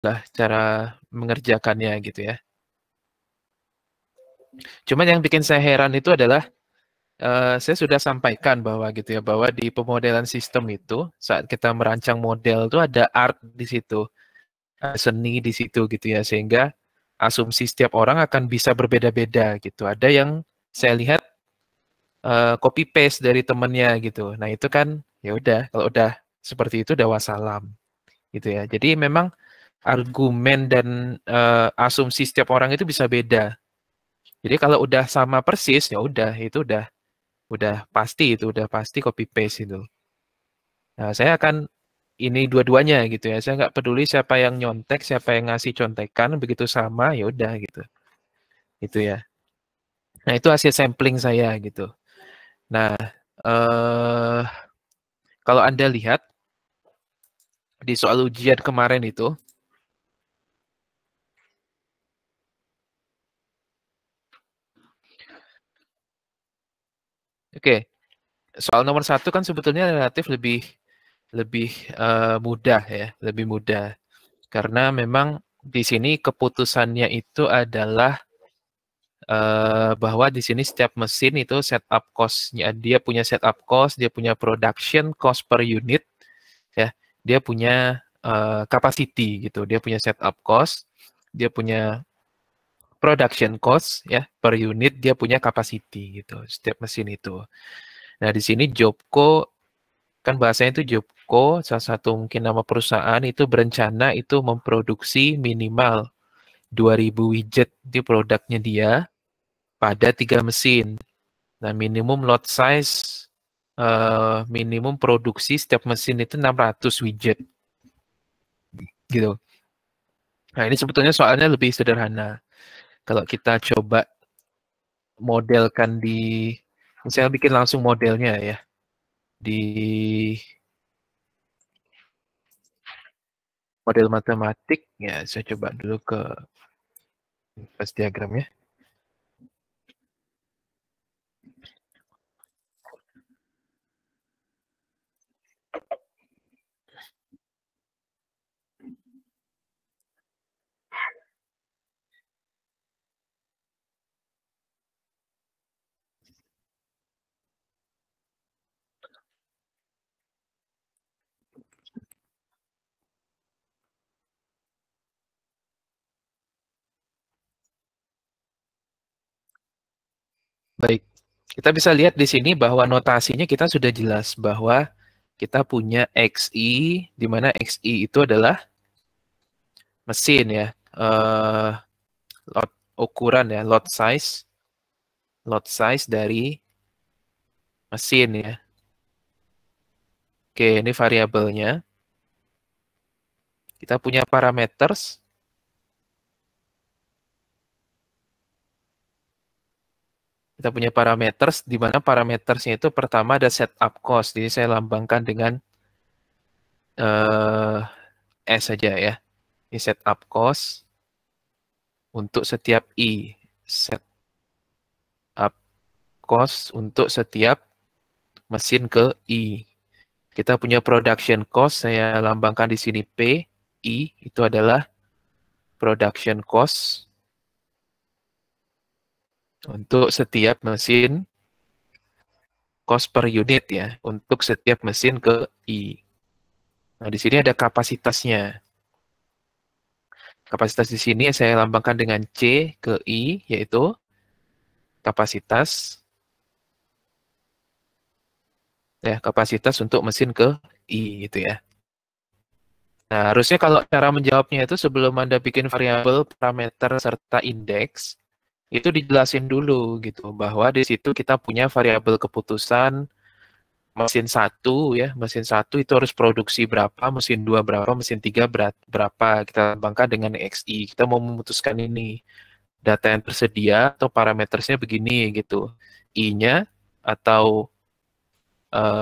lah cara mengerjakannya gitu ya. Cuman yang bikin saya heran itu adalah saya sudah sampaikan bahwa gitu ya, bahwa di pemodelan sistem itu saat kita merancang model itu ada art di situ, ada seni di situ gitu ya, sehingga asumsi setiap orang akan bisa berbeda-beda gitu. Ada yang saya lihat copy paste dari temennya gitu. Nah itu kan ya udah, kalau udah seperti itu udah wassalam gitu ya. Jadi memang argumen dan asumsi setiap orang itu bisa beda. Jadi kalau udah sama persis ya udah itu udah pasti copy paste itu. Nah, saya akan ini dua-duanya gitu ya. Saya nggak peduli siapa yang nyontek, siapa yang ngasih contekan, begitu sama ya udah gitu. Itu ya. Nah, itu hasil sampling saya gitu. Nah, eh kalau Anda lihat di soal ujian kemarin itu, oke, soal nomor satu kan sebetulnya relatif lebih lebih mudah ya, lebih mudah karena memang di sini keputusannya itu adalah bahwa di sini setiap mesin itu setup cost-nya, dia punya setup cost, dia punya production cost per unit, ya, dia punya capacity gitu, dia punya setup cost, dia punya production cost ya per unit, dia punya capacity gitu, setiap mesin itu. Nah di sini Jobco kan bahasanya itu Jobco, salah satu mungkin nama perusahaan itu berencana itu memproduksi minimal 2000 widget di produknya dia pada 3 mesin. Nah, minimum lot size, minimum produksi setiap mesin itu 600 widget, gitu. Nah, ini sebetulnya soalnya lebih sederhana. Kalau kita coba modelkan di, misalnya bikin langsung modelnya ya, di model matematik, ya saya coba dulu ke fast diagram ya. Baik, kita bisa lihat di sini bahwa notasinya kita sudah jelas bahwa kita punya XI, di mana XI itu adalah mesin ya, lot ukuran ya, lot size dari mesin ya. Oke, ini variabelnya. Kita punya parameters. Kita punya parameters, di mana parametersnya itu pertama ada setup cost. Jadi saya lambangkan dengan S saja ya. Ini setup cost untuk setiap I. Setup cost untuk setiap mesin ke I. Kita punya production cost, saya lambangkan di sini P. I itu adalah production cost untuk setiap mesin, cost per unit ya, untuk setiap mesin ke I. Nah, di sini ada kapasitasnya. Kapasitas di sini saya lambangkan dengan C ke I, yaitu kapasitas, ya, kapasitas untuk mesin ke I gitu ya. Nah, harusnya kalau cara menjawabnya itu sebelum Anda bikin variabel, parameter, serta indeks, itu dijelasin dulu gitu, bahwa di situ kita punya variabel keputusan mesin satu ya, mesin satu itu harus produksi berapa, mesin dua berapa, mesin tiga berapa, kita lambangkan dengan XI. Kita mau memutuskan ini, data yang tersedia atau parametersnya begini gitu. I-nya atau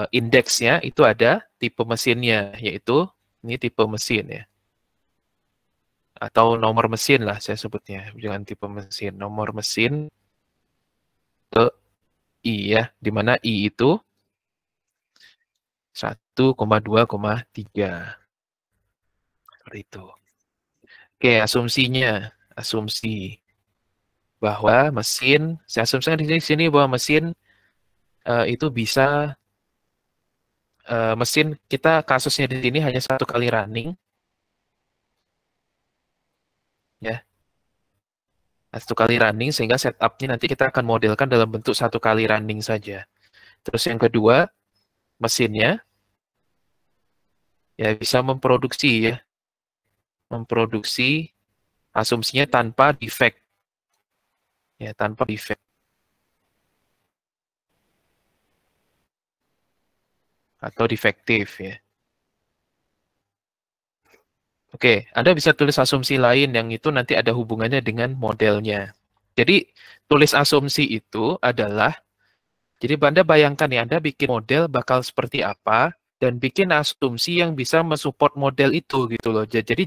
indeksnya itu ada tipe mesinnya, yaitu ini tipe mesin ya. Atau nomor mesin lah saya sebutnya, jangan tipe mesin. Nomor mesin ke I ya, di mana I itu 1,2,3. Seperti itu. Oke, asumsi bahwa mesin, saya asumsikan di sini bahwa mesin itu bisa mesin kita kasusnya di sini hanya satu kali running, ya, satu kali running sehingga setupnya nanti kita akan modelkan dalam bentuk satu kali running saja. Terus yang kedua, mesinnya ya bisa memproduksi asumsinya tanpa defect, ya tanpa defect atau defektif ya. Oke, Anda bisa tulis asumsi lain yang itu nanti ada hubungannya dengan modelnya. Jadi tulis asumsi itu adalah, jadi Anda bayangkan ya, Anda bikin model bakal seperti apa dan bikin asumsi yang bisa mensupport model itu gitu loh. Jadi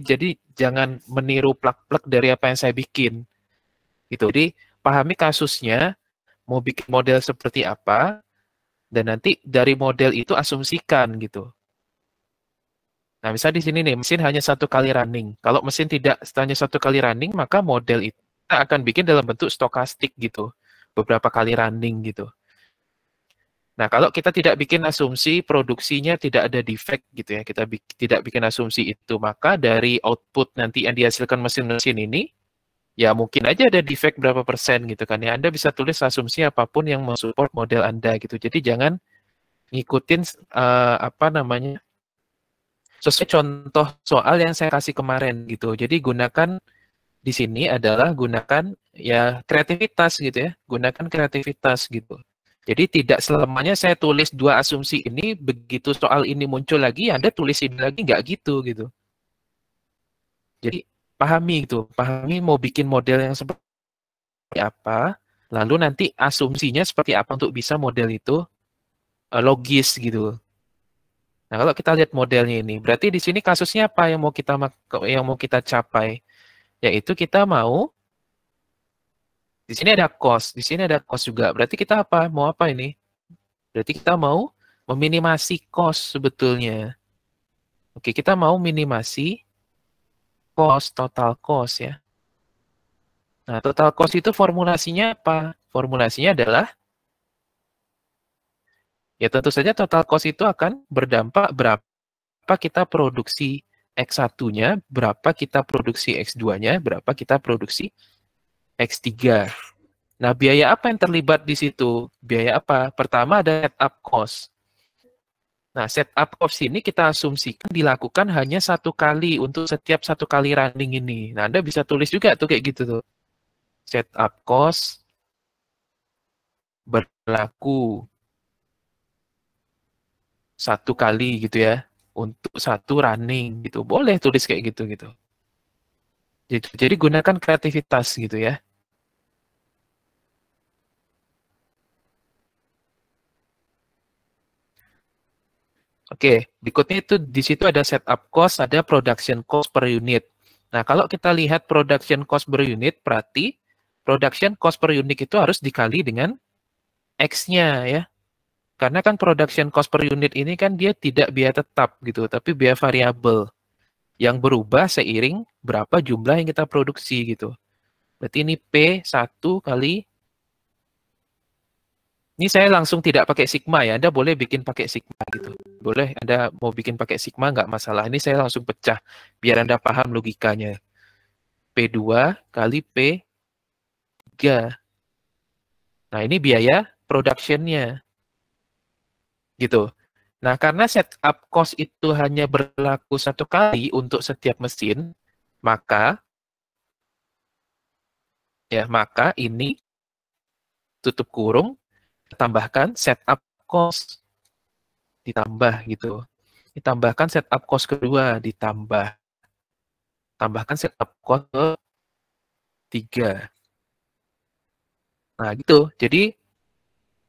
jangan meniru plak-plak dari apa yang saya bikin gitu. Jadi pahami kasusnya, mau bikin model seperti apa, dan nanti dari model itu asumsikan gitu. Nah, misalnya di sini nih, mesin hanya satu kali running. Kalau mesin tidak hanya satu kali running, maka model itu kita akan bikin dalam bentuk stokastik gitu. Beberapa kali running gitu. Nah, kalau kita tidak bikin asumsi produksinya tidak ada defect gitu ya, kita tidak bikin asumsi itu, maka dari output nanti yang dihasilkan mesin-mesin ini, ya mungkin aja ada defect berapa persen gitu kan ya. Anda bisa tulis asumsi apapun yang mensupport model Anda gitu. Jadi jangan ngikutin apa namanya, sesuai contoh soal yang saya kasih kemarin gitu. Jadi gunakan di sini adalah gunakan ya kreativitas gitu ya. Gunakan kreativitas gitu. Jadi tidak selamanya saya tulis dua asumsi ini, begitu soal ini muncul lagi, Anda tulis ini lagi, nggak gitu gitu. Jadi pahami gitu, pahami mau bikin model yang seperti apa, lalu nanti asumsinya seperti apa untuk bisa model itu logis gitu. Nah, kalau kita lihat modelnya ini, berarti di sini kasusnya apa yang mau kita capai? Yaitu kita mau di sini ada cost, di sini ada cost juga. Berarti kita apa? Mau apa ini? Berarti kita mau meminimasi cost sebetulnya. Oke, kita mau minimasi cost, total cost ya. Nah, total cost itu formulasinya apa? Formulasinya adalah, ya tentu saja total cost itu akan berdampak berapa kita produksi X1-nya, berapa kita produksi X2-nya, berapa kita produksi X3. Nah, biaya apa yang terlibat di situ? Biaya apa? Pertama ada setup cost. Nah, setup cost ini kita asumsikan dilakukan hanya satu kali untuk setiap satu kali running ini. Nah, Anda bisa tulis juga tuh kayak gitu tuh. Setup cost berlaku satu kali gitu ya untuk satu running gitu. Boleh tulis kayak gitu gitu. Jadi gunakan kreativitas gitu ya. Oke, berikutnya itu di situ ada setup cost, ada production cost per unit. Nah, kalau kita lihat production cost per unit, berarti production cost per unit itu harus dikali dengan X-nya ya. Karena kan production cost per unit ini kan dia tidak biaya tetap gitu, tapi biaya variabel yang berubah seiring berapa jumlah yang kita produksi gitu. Berarti ini P1 kali, ini saya langsung tidak pakai sigma ya, Anda boleh bikin pakai sigma gitu. Boleh, Anda mau bikin pakai sigma nggak masalah. Ini saya langsung pecah, biar Anda paham logikanya. P2 kali P3. Nah, ini biaya production-nya gitu. Nah, karena setup cost itu hanya berlaku satu kali untuk setiap mesin, maka maka ini tutup kurung tambahkan setup cost ditambah gitu. Ditambahkan setup cost kedua tambahkan setup cost ketiga. Nah, gitu. Jadi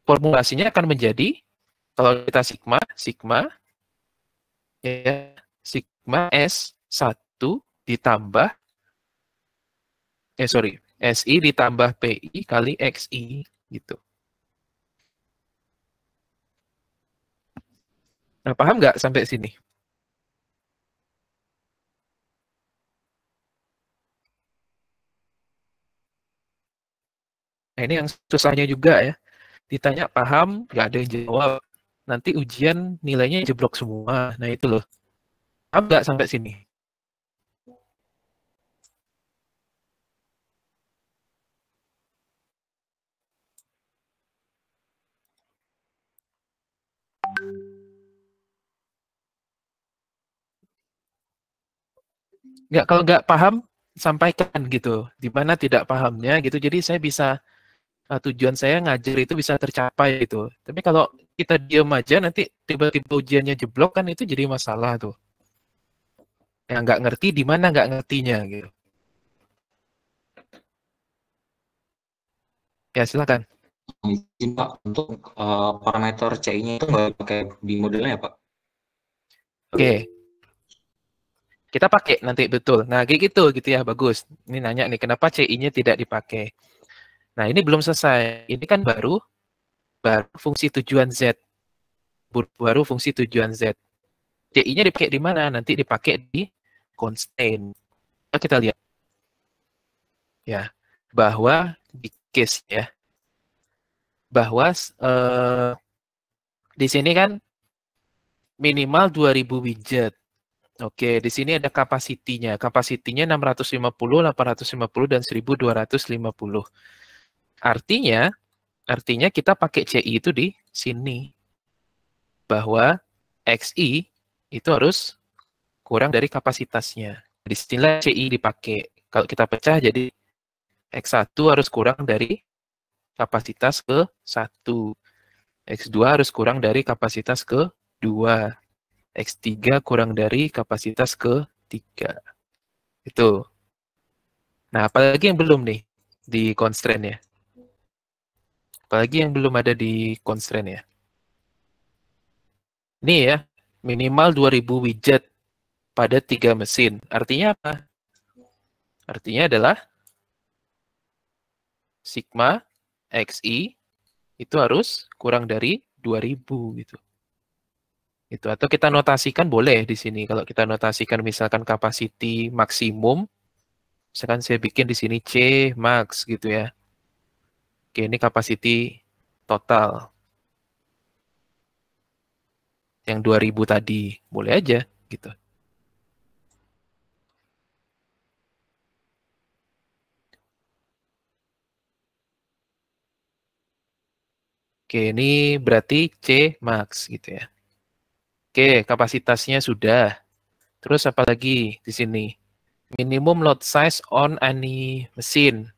formulasinya akan menjadi kalau kita sigma ya sigma S1 ditambah SI ditambah PI kali XI gitu. Nah, paham nggak sampai sini? Nah, ini yang susahnya juga ya. Ditanya paham, nggak ada yang jawab. Nanti ujian nilainya jeblok semua. Nah, itu loh. Paham nggak sampai sini? Nggak, kalau nggak paham, sampaikan gitu. Di mana tidak pahamnya gitu. Jadi saya bisa, tujuan saya ngajar itu bisa tercapai gitu. Tapi kalau kita diam aja, nanti tiba-tiba ujiannya jeblok kan itu jadi masalah tuh. Yang nggak ngerti di mana nggak ngertinya gitu. Ya silakan. Izin Pak, untuk parameter CI-nya itu nggak pakai di modelnya ya Pak? Oke, kita pakai nanti betul. Nah, kayak gitu ya, bagus. Ini nanya nih, kenapa CI-nya tidak dipakai? Nah, ini belum selesai. Ini kan baru fungsi tujuan Z. Baru fungsi tujuan Z. CI-nya dipakai di mana? Nanti dipakai di constraint. Kita lihat ya, bahwa di case ya, bahwa di sini kan minimal 2000 widget. Oke, di sini ada kapasitinya. Kapasitinya 650, 850, dan 1250. Artinya, kita pakai CI itu di sini. Bahwa XI itu harus kurang dari kapasitasnya. Di sinilah CI dipakai. Kalau kita pecah jadi X1 harus kurang dari kapasitas ke 1. X2 harus kurang dari kapasitas ke 2. X3 kurang dari kapasitas ke 3. Itu. Nah, apalagi yang belum nih di constraint ya. Apalagi yang belum ada di constraint ya. Ini ya, minimal 2000 widget pada 3 mesin. Artinya apa? Artinya adalah sigma XI itu harus kurang dari 2000 gitu. Itu, atau kita notasikan boleh di sini. Kalau kita notasikan misalkan capacity maksimum, misalkan saya bikin di sini C max gitu ya. Oke, ini capacity total yang 2000 tadi. Boleh aja gitu. Oke, ini berarti C max gitu ya. Oke, kapasitasnya sudah. Terus apa lagi di sini? Minimum load size on any machine.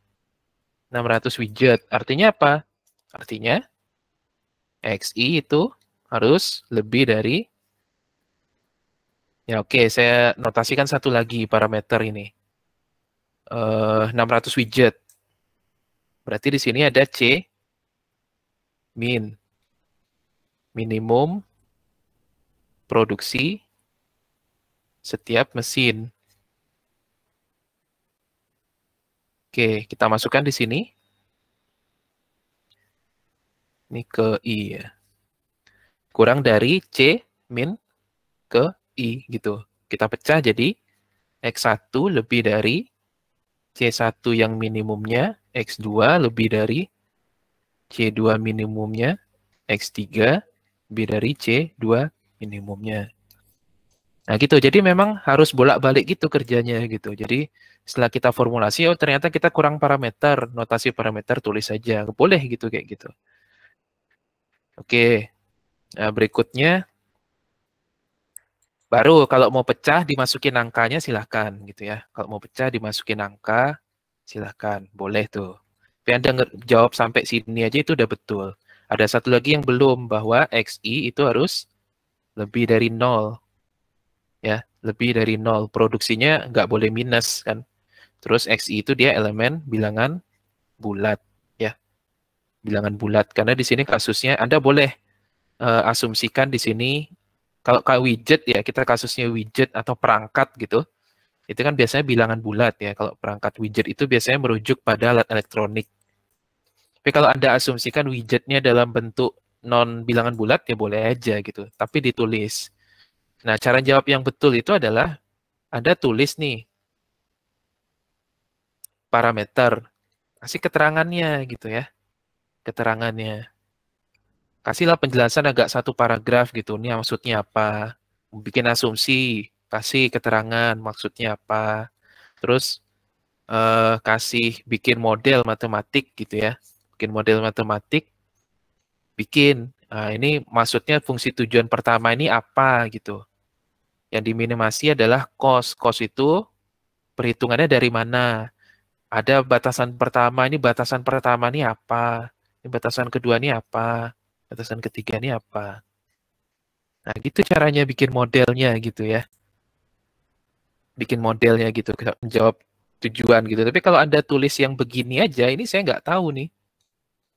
600 widget. Artinya apa? Artinya XI itu harus lebih dari, ya oke, saya notasikan satu lagi parameter ini. 600 widget. Berarti di sini ada C min. Minimum produksi setiap mesin. Oke, kita masukkan di sini. Ini ke I ya. Kurang dari C min ke I gitu. Kita pecah jadi X1 lebih dari C1 yang minimumnya, X2 lebih dari C2 minimumnya, X3 lebih dari C2 minimumnya. Nah gitu, jadi memang harus bolak-balik gitu kerjanya gitu. Jadi setelah kita formulasi, oh ternyata kita kurang parameter, notasi parameter tulis saja. Boleh gitu kayak gitu. Oke, nah, berikutnya baru kalau mau pecah dimasukin angkanya silahkan gitu ya. Kalau mau pecah dimasukin angka silahkan, boleh tuh. Tapi Anda jawab sampai sini aja itu udah betul. Ada satu lagi yang belum, bahwa XI itu harus lebih dari 0. Ya, lebih dari 0. Produksinya nggak boleh minus kan. Terus XI itu dia elemen bilangan bulat. Ya, bilangan bulat. Karena di sini kasusnya Anda boleh asumsikan di sini, kalau widget ya, kita kasusnya widget atau perangkat gitu, itu kan biasanya bilangan bulat ya. Kalau perangkat widget itu biasanya merujuk pada alat elektronik. Tapi kalau Anda asumsikan widgetnya dalam bentuk non bilangan bulat, ya boleh aja gitu. Tapi ditulis. Nah, cara jawab yang betul itu adalah Anda tulis nih parameter Kasih keterangannya gitu ya. Keterangannya. Kasihlah penjelasan agak satu paragraf gitu. Ini maksudnya apa? Bikin asumsi, kasih keterangan maksudnya apa. Terus kasih bikin model matematik gitu ya. Bikin model matematik, bikin. Nah, ini maksudnya fungsi tujuan pertama ini apa gitu. Yang diminimasi adalah cost. Cost itu perhitungannya dari mana? Ada batasan pertama, ini batasan pertama ini apa? Ini batasan kedua ini apa? Batasan ketiga ini apa? Nah, gitu caranya bikin modelnya gitu ya. Bikin modelnya gitu, menjawab tujuan gitu. Tapi kalau Anda tulis yang begini aja, ini saya nggak tahu nih.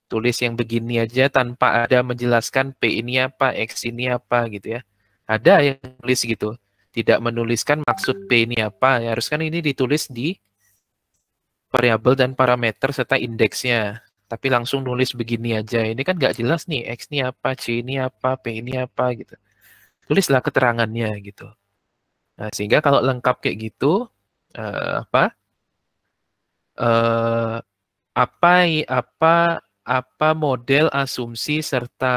Tulis yang begini aja tanpa ada menjelaskan P ini apa, X ini apa gitu ya. Ada yang tulis gitu. Tidak menuliskan maksud P ini apa. Ya, harus kan ini ditulis di variabel dan parameter serta indeksnya. Tapi langsung nulis begini aja. Ini kan nggak jelas nih, X ini apa, C ini apa, P ini apa gitu. Tulislah keterangannya gitu. Nah, sehingga kalau lengkap kayak gitu, apa eh, apa model asumsi serta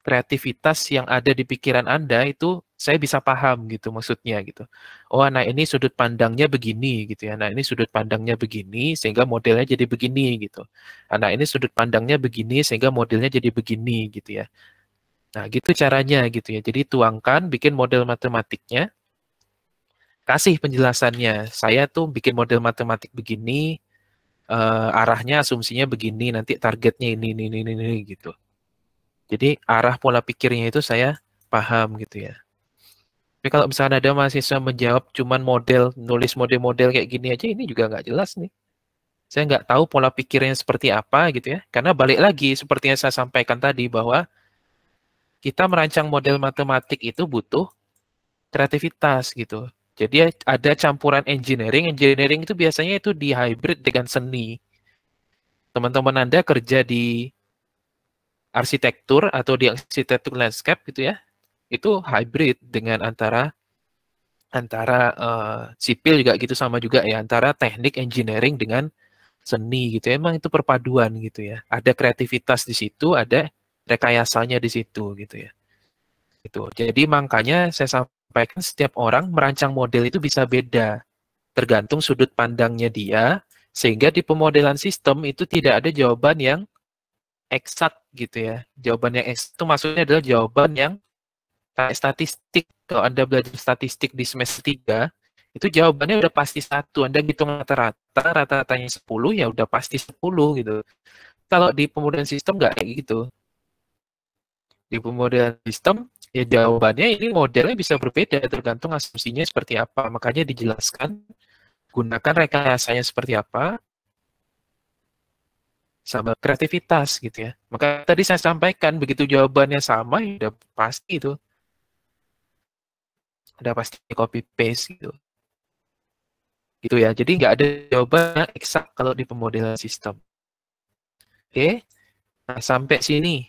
kreativitas yang ada di pikiran Anda itu saya bisa paham gitu maksudnya gitu. Oh, nah ini sudut pandangnya begini gitu ya. Nah, ini sudut pandangnya begini sehingga modelnya jadi begini gitu. Nah, ini sudut pandangnya begini sehingga modelnya jadi begini gitu ya. Nah, gitu caranya gitu ya. Jadi tuangkan, bikin model matematiknya, kasih penjelasannya. Saya tuh bikin model matematik begini, arahnya asumsinya begini, nanti targetnya ini gitu. Jadi arah pola pikirnya itu saya paham gitu ya. Tapi kalau misalnya ada mahasiswa menjawab cuman model, nulis model-model kayak gini aja, ini juga nggak jelas nih. Saya nggak tahu pola pikirnya seperti apa gitu ya. Karena balik lagi, seperti yang saya sampaikan tadi, bahwa kita merancang model matematik itu butuh kreativitas gitu. Jadi ada campuran engineering. Engineering itu biasanya itu di hybrid dengan seni. Teman-teman Anda kerja di arsitektur atau di arsitektur landscape gitu ya, itu hybrid dengan antara sipil juga gitu, sama juga ya antara teknik engineering dengan seni gitu. Emang itu perpaduan gitu ya. Ada kreativitas di situ, ada rekayasanya di situ gitu ya. Itu. Jadi makanya saya sampaikan setiap orang merancang model itu bisa beda tergantung sudut pandangnya dia, sehingga di pemodelan sistem itu tidak ada jawaban yang eksak gitu ya. Jawaban yang eksak itu maksudnya adalah jawaban yang kayak statistik. Kalau Anda belajar statistik di semester 3, itu jawabannya udah pasti satu. Anda hitung rata-rata, rata-ratanya 10, ya udah pasti 10 gitu. Kalau di pemodelan sistem nggak kayak gitu. Di pemodelan sistem, ya jawabannya ini modelnya bisa berbeda tergantung asumsinya seperti apa. Makanya dijelaskan, gunakan rekayasanya seperti apa, sama kreativitas gitu ya. Maka tadi saya sampaikan, begitu jawabannya sama, ya udah pasti itu. Udah pasti copy paste gitu. Gitu ya. Jadi nggak ada jawaban eksak kalau di pemodelan sistem. Oke. Nah, sampai sini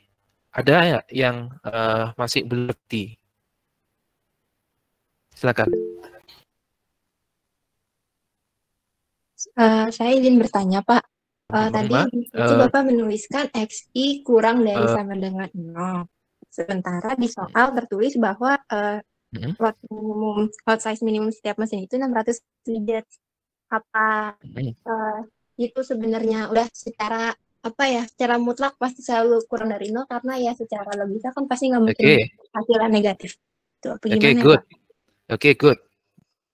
ada ya yang masih belum ngerti? Silakan. Saya izin bertanya, Pak. Tadi itu Bapak menuliskan XI kurang dari sama dengan 0. Sementara di soal tertulis bahwa lot size minimum setiap mesin itu 600 widget. Apa itu sebenarnya udah secara secara mutlak pasti selalu kurang dari 0, karena ya secara logika kan pasti nggak mungkin hasilnya negatif. Oke, good. Oke, good.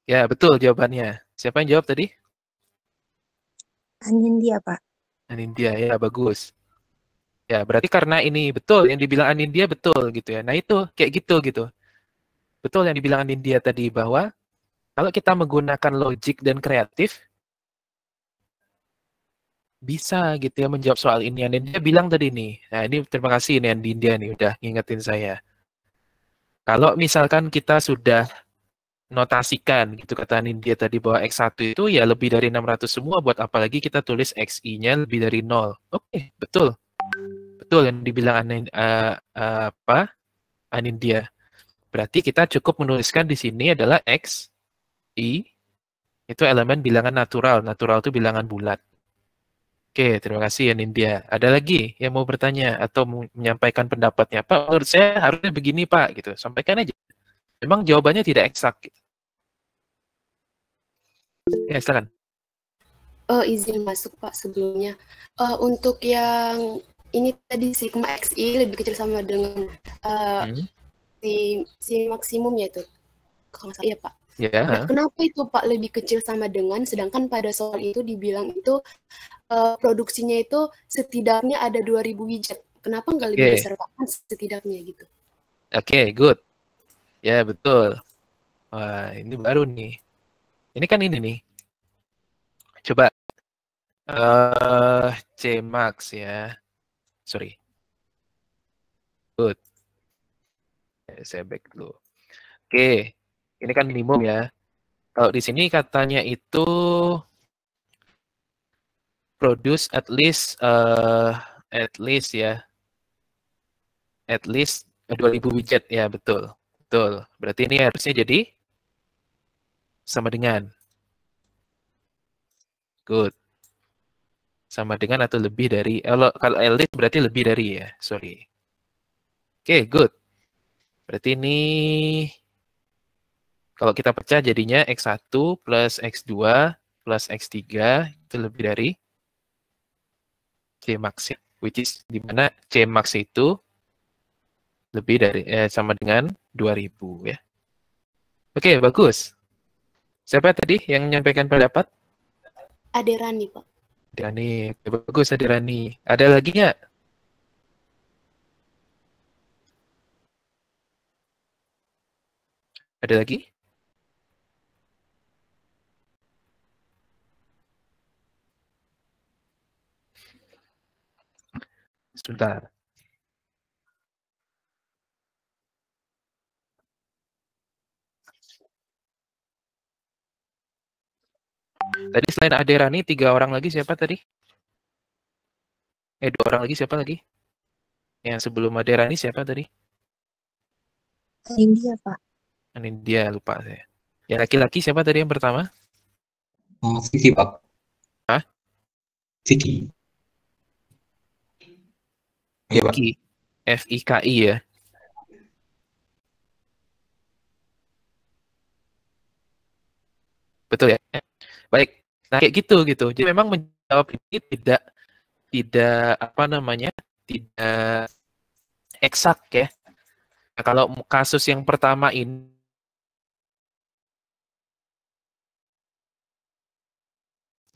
Ya, betul jawabannya. Siapa yang jawab tadi? Anindya, Pak. Anindya, ya bagus. Ya, berarti karena ini betul, yang dibilang Anindya betul gitu ya. Nah itu, kayak gitu. Betul yang dibilang Anindya tadi, bahwa kalau kita menggunakan logik dan kreatif, bisa gitu ya menjawab soal ini. Anindya bilang tadi nih, nah ini terima kasih nih Anindya nih, udah ngingetin saya. Kalau misalkan kita sudah notasikan gitu kata Anindya tadi bahwa X1 itu ya lebih dari 600 semua, buat apalagi kita tulis XI-nya lebih dari 0. Oke, betul. Betul yang dibilang Anindya. Berarti kita cukup menuliskan di sini adalah X, I, itu elemen bilangan natural. Natural itu bilangan bulat. Oke, terima kasih ya Nindya. Ada lagi yang mau bertanya atau menyampaikan pendapatnya? Pak, menurut saya harusnya begini Pak, gitu. Sampaikan aja. Memang jawabannya tidak eksak. Gitu. Ya, silakan. Izin masuk Pak sebelumnya. Untuk yang ini tadi sigma XI lebih kecil sama dengan si maksimumnya itu. Kalau nggak salah ya Pak. Ya. Nah, kenapa itu Pak lebih kecil sama dengan, sedangkan pada soal itu dibilang itu produksinya itu setidaknya ada 2000 widget. Kenapa nggak lebih besar Pak? Kan setidaknya gitu. Oke, good. Ya, betul. Wah, ini baru nih. Ini kan ini nih. Coba Cmax ya. Sorry. Good. Saya back dulu. Oke. Ini kan minimum ya. Kalau di sini katanya itu produce at least ya. At least 2000 widget ya, betul. Betul. Berarti ini harusnya jadi sama dengan. Good. Sama dengan atau lebih dari, kalau at least berarti lebih dari ya, sorry. Oke, good. Berarti ini, kalau kita pecah jadinya X1 plus X2 plus X3 itu lebih dari Cmax, which is di mana Cmax itu lebih dari, sama dengan 2000 ya. Oke, bagus. Siapa tadi yang menyampaikan pendapat? Aderani, Pak. Aderani, bagus Aderani. Ada lagi nggak? Ada lagi? Sebentar. Tadi selain Aderani, 3 orang lagi siapa tadi? 2 orang lagi siapa lagi? Yang sebelum Aderani siapa tadi? India, Pak. India, lupa saya. Yang laki-laki siapa tadi yang pertama? Vicky, Pak. Hah? Vicky. Iya, Pak. F-I-K-I ya. Betul ya? Baik. Nah, kayak gitu. Jadi memang menjawab ini tidak apa namanya? Tidak eksak ya. Nah, kalau kasus yang pertama ini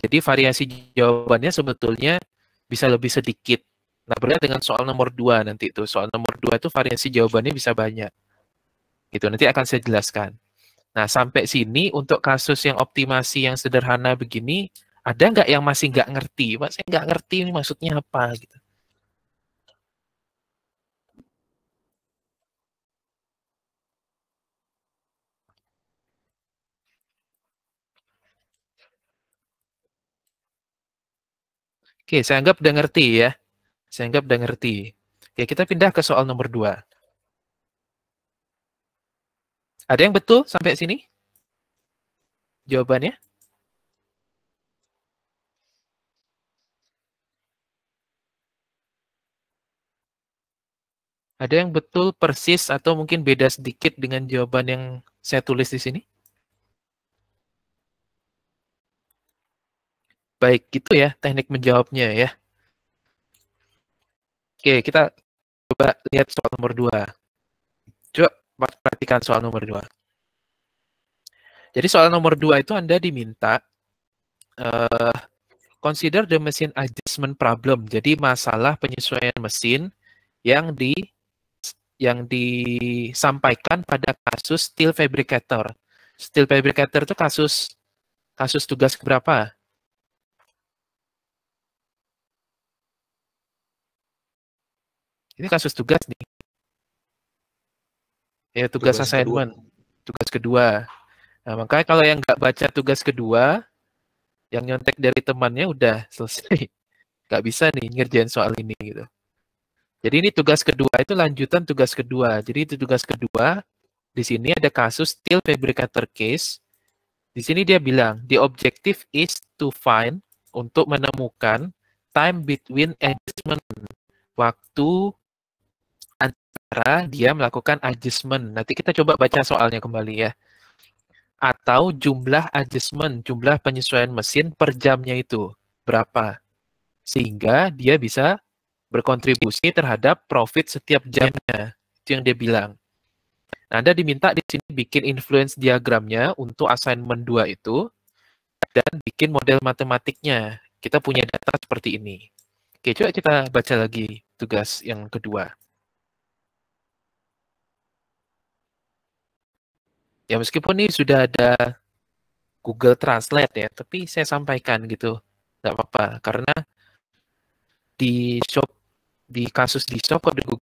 jadi variasi jawabannya sebetulnya bisa lebih sedikit. Nah, berbeda dengan soal nomor 2 nanti itu. Soal nomor 2 itu variasi jawabannya bisa banyak. Gitu, nanti akan saya jelaskan. Nah, sampai sini untuk kasus yang optimasi yang sederhana begini, ada nggak yang masih nggak ngerti? Pak, saya nggak ngerti ini maksudnya apa gitu. Oke, saya anggap udah ngerti ya. Saya anggap udah ngerti. Oke, kita pindah ke soal nomor 2. Ada yang betul sampai sini? Jawabannya? Ada yang betul persis atau mungkin beda sedikit dengan jawaban yang saya tulis di sini? Baik, gitu ya teknik menjawabnya ya. Oke, kita coba lihat soal nomor 2. Coba perhatikan soal nomor 2. Jadi soal nomor 2 itu Anda diminta consider the machine adjustment problem. Jadi masalah penyesuaian mesin yang disampaikan pada kasus steel fabricator. Steel fabricator itu kasus tugas keberapa? Ini kasus tugas nih. Ya, tugas assignment. Tugas kedua. Nah, makanya kalau yang nggak baca tugas kedua, yang nyontek dari temannya udah selesai. Nggak bisa nih ngerjain soal ini gitu. Jadi ini tugas kedua itu lanjutan tugas kedua. Jadi itu tugas kedua. Di sini ada kasus steel fabricator case. Di sini dia bilang, the objective is to find, untuk menemukan time between adjustment, waktu antara dia melakukan adjustment. Nanti kita coba baca soalnya kembali ya. Atau jumlah adjustment, jumlah penyesuaian mesin per jamnya itu berapa. Sehingga dia bisa berkontribusi terhadap profit setiap jamnya. Itu yang dia bilang. Nah, Anda diminta di sini bikin influence diagramnya untuk assignment 2 itu dan bikin model matematiknya. Kita punya data seperti ini. Oke, coba kita baca lagi tugas yang kedua. Ya, meskipun ini sudah ada Google Translate ya, tapi saya sampaikan gitu. Nggak apa-apa, karena di kasus di shop kode Google